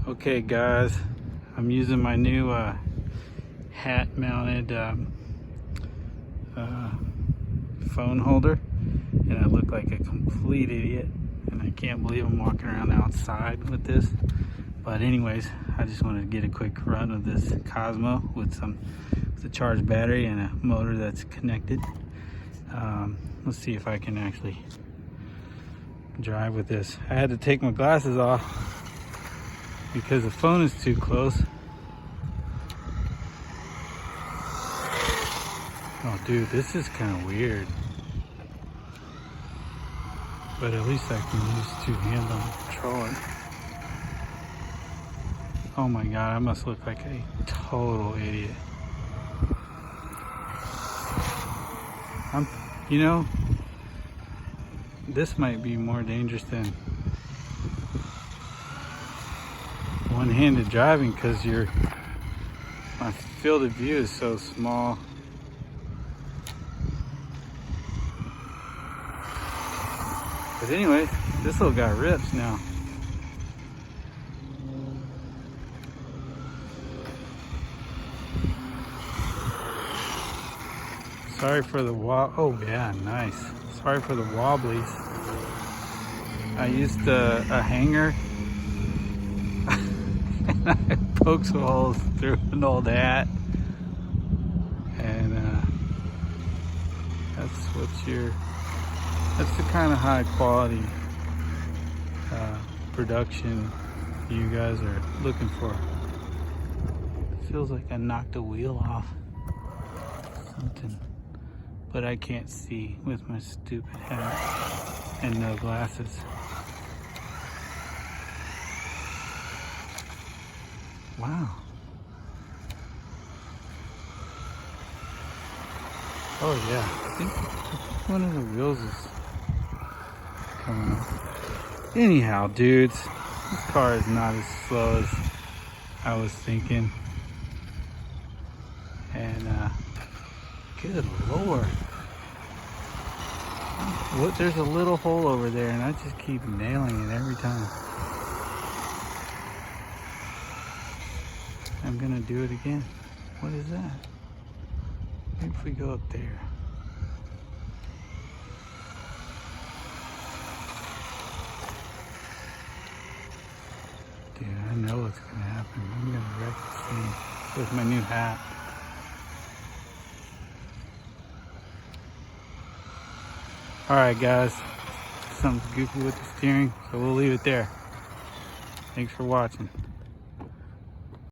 Okay guys, I'm using my new hat mounted phone holder, and I look like a complete idiot, and I can't believe I'm walking around outside with this. But anyways, I just wanted to get a quick run of this Cosmo with a charged battery and a motor that's connected. Let's see if I can actually drive with this. I had to take my glasses off because the phone is too close. Oh dude, this is kind of weird. But at least I can use two hands on the controller. Oh my god, I must look like a total idiot. You know, this might be more dangerous than one-handed driving because my field of view is so small. But anyways, this little guy rips now. Sorry for the oh yeah, nice. Sorry for the wobblies. I used a hanger and I poked some holes through an old hat, and that's the kind of high quality production you guys are looking for. It feels like I knocked a wheel off something, but I can't see with my stupid hat and no glasses. Wow. Oh yeah, I think one of the wheels is coming off. Anyhow, dudes, this car is not as slow as I was thinking. And good lord. What, there's a little hole over there and I just keep nailing it every time. I'm gonna do it again. What is that? Maybe if we go up there. Dude, I know what's gonna happen. I'm gonna wreck this thing with my new hat. Alright guys, something's goofy with the steering, so we'll leave it there. Thanks for watching.